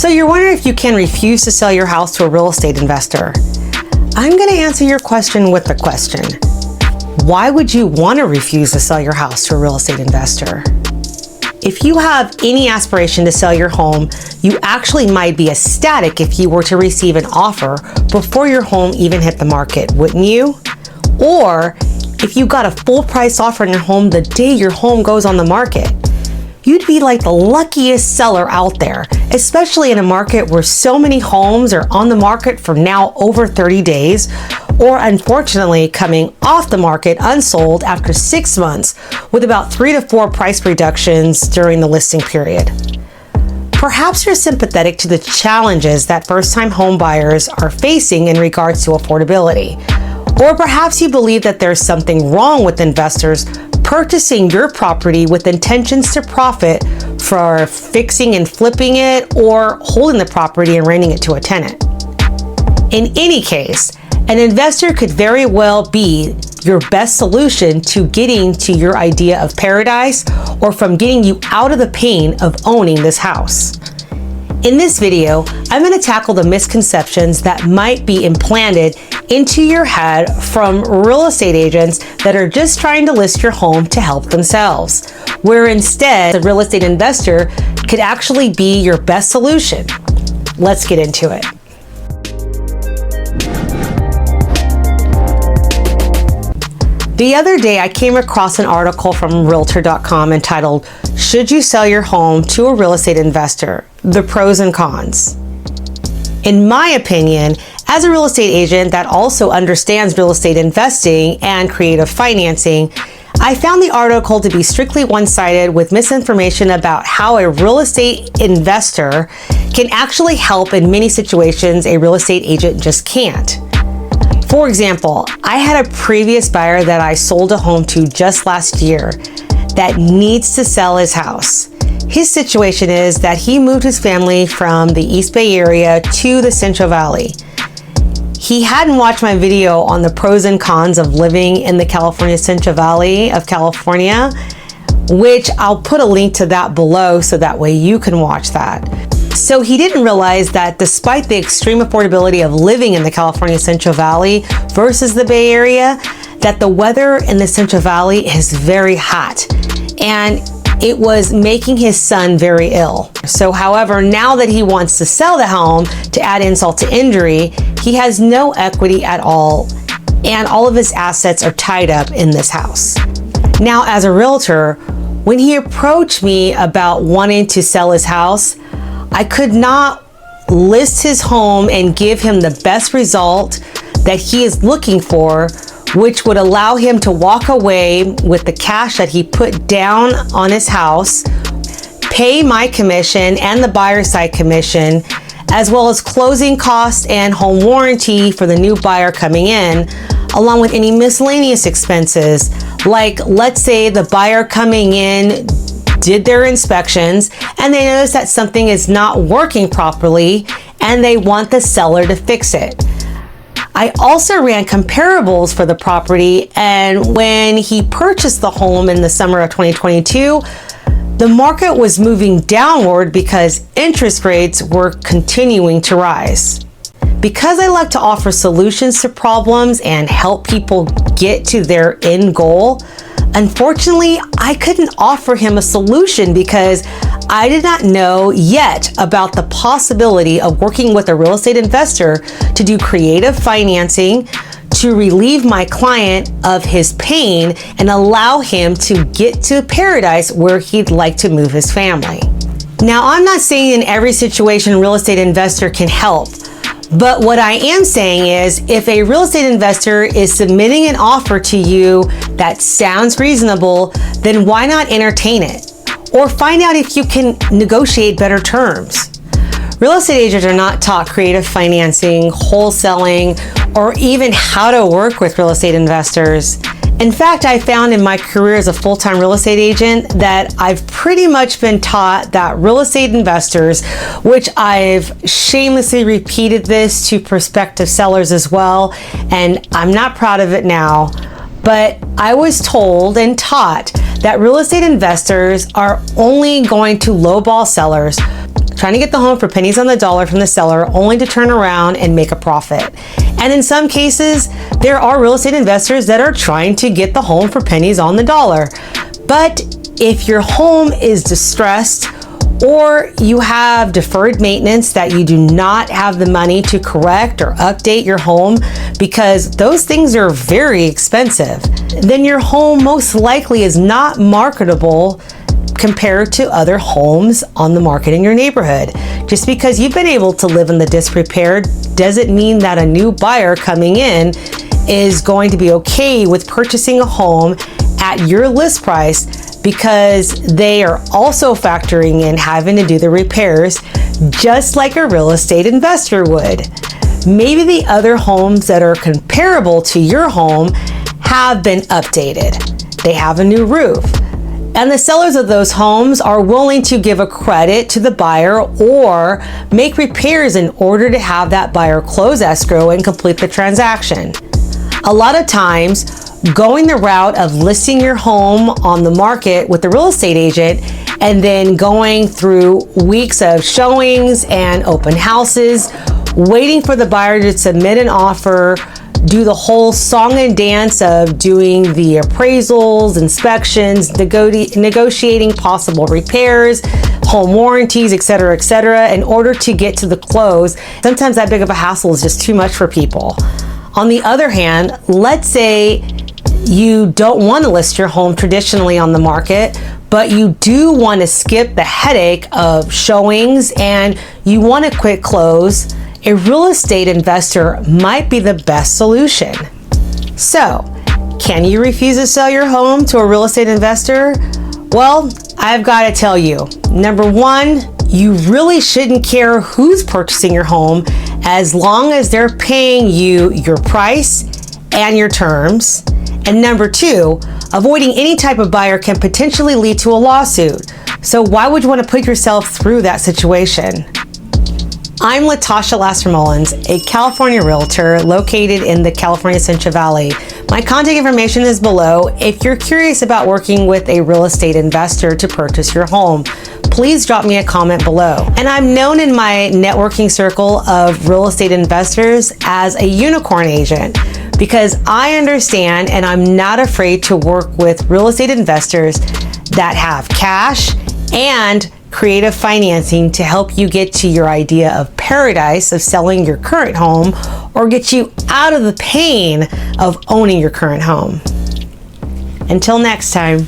So you're wondering if you can refuse to sell your house to a real estate investor. I'm going to answer your question with a question. Why would you want to refuse to sell your house to a real estate investor? If you have any aspiration to sell your home, you actually might be ecstatic if you were to receive an offer before your home even hit the market, wouldn't you? Or if you got a full price offer on your home the day your home goes on the market. You'd be like the luckiest seller out there, especially in a market where so many homes are on the market for now over 30 days, or unfortunately coming off the market unsold after 6 months with about 3 to 4 price reductions during the listing period. Perhaps you're sympathetic to the challenges that first-time home buyers are facing in regards to affordability. Or perhaps you believe that there's something wrong with investors purchasing your property with intentions to profit for fixing and flipping it or holding the property and renting it to a tenant. In any case, an investor could very well be your best solution to getting to your idea of paradise or from getting you out of the pain of owning this house. In this video, I'm going to tackle the misconceptions that might be implanted into your head from real estate agents that are just trying to list your home to help themselves, where instead the real estate investor could actually be your best solution. Let's get into it. The other day, I came across an article from Realtor.com entitled, "Should You Sell Your Home to a Real Estate Investor? The Pros and Cons." In my opinion, as a real estate agent that also understands real estate investing and creative financing, I found the article to be strictly one-sided with misinformation about how a real estate investor can actually help in many situations a real estate agent just can't. For example, I had a previous buyer that I sold a home to just last year that needs to sell his house. His situation is that he moved his family from the East Bay area to the Central Valley. He hadn't watched my video on the pros and cons of living in the California Central Valley of California, which I'll put a link to that below so that way you can watch that. So he didn't realize that despite the extreme affordability of living in the California Central Valley versus the Bay Area, that the weather in the Central Valley is very hot and it was making his son very ill. So however, now that he wants to sell the home to add insult to injury, he has no equity at all and all of his assets are tied up in this house. Now, as a realtor, when he approached me about wanting to sell his house, I could not list his home and give him the best result that he is looking for, which would allow him to walk away with the cash that he put down on his house, pay my commission and the buyer side commission, as well as closing costs and home warranty for the new buyer coming in, along with any miscellaneous expenses. Like, let's say the buyer coming in did their inspections and they notice that something is not working properly and they want the seller to fix it. I also ran comparables for the property, and when he purchased the home in the summer of 2022, the market was moving downward because interest rates were continuing to rise. Because I like to offer solutions to problems and help people get to their end goal, unfortunately, I couldn't offer him a solution because I did not know yet about the possibility of working with a real estate investor to do creative financing to relieve my client of his pain and allow him to get to paradise where he'd like to move his family. Now, I'm not saying in every situation a real estate investor can help, but what I am saying is if a real estate investor is submitting an offer to you that sounds reasonable, then why not entertain it? Or find out if you can negotiate better terms. Real estate agents are not taught creative financing, wholesaling, or even how to work with real estate investors. In fact, I found in my career as a full-time real estate agent that I've pretty much been taught that real estate investors, which I've shamelessly repeated this to prospective sellers as well, and I'm not proud of it now, but I was told and taught that real estate investors are only going to lowball sellers, trying to get the home for pennies on the dollar from the seller, only to turn around and make a profit. And in some cases, there are real estate investors that are trying to get the home for pennies on the dollar. But if your home is distressed, or you have deferred maintenance that you do not have the money to correct or update your home because those things are very expensive, then your home most likely is not marketable compared to other homes on the market in your neighborhood. Just because you've been able to live in the disrepair doesn't mean that a new buyer coming in is going to be okay with purchasing a home at your list price, because they are also factoring in having to do the repairs just like a real estate investor would. Maybe the other homes that are comparable to your home have been updated. They have a new roof. And the sellers of those homes are willing to give a credit to the buyer or make repairs in order to have that buyer close escrow and complete the transaction. A lot of times, going the route of listing your home on the market with the real estate agent and then going through weeks of showings and open houses, waiting for the buyer to submit an offer, do the whole song and dance of doing the appraisals, inspections, negotiating possible repairs, home warranties, etc., in order to get to the close. Sometimes that big of a hassle is just too much for people. On the other hand, let's say you don't want to list your home traditionally on the market, but you do want to skip the headache of showings and you want a quick close. A real estate investor might be the best solution. So, can you refuse to sell your home to a real estate investor? Well, I've got to tell you, number one, you really shouldn't care who's purchasing your home as long as they're paying you your price and your terms. And number two, avoiding any type of buyer can potentially lead to a lawsuit. So why would you want to put yourself through that situation? I'm Tasha Laster-Mullins, a California realtor located in the California Central Valley. My contact information is below if you're curious about working with a real estate investor to purchase your home. Please drop me a comment below. And I'm known in my networking circle of real estate investors as a unicorn agent, because I understand and I'm not afraid to work with real estate investors that have cash and creative financing to help you get to your idea of paradise of selling your current home or get you out of the pain of owning your current home. Until next time.